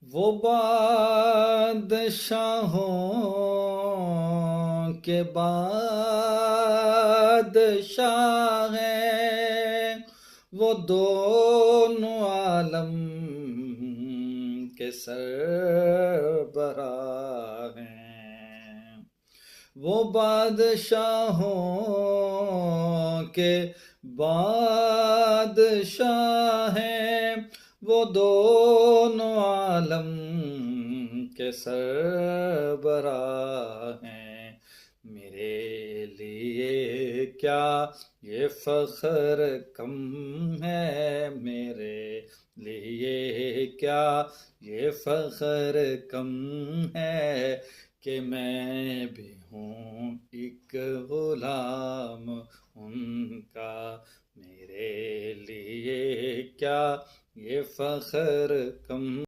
وہ بادشاہوں کے بادشاہ ہیں، وہ دونوں عالم کے سربراہ ہیں۔ وہ بادشاہوں کے بادشاہ ہیں، وہ دونوں عالم کے سربراہ ہیں۔ میرے لیے کیا یہ فخر کم ہے، میرے لیے کیا یہ فخر کم ہے کہ میں بھی ہوں ایک غلام ان کا۔ میرے لیے کیا یہ فخر کم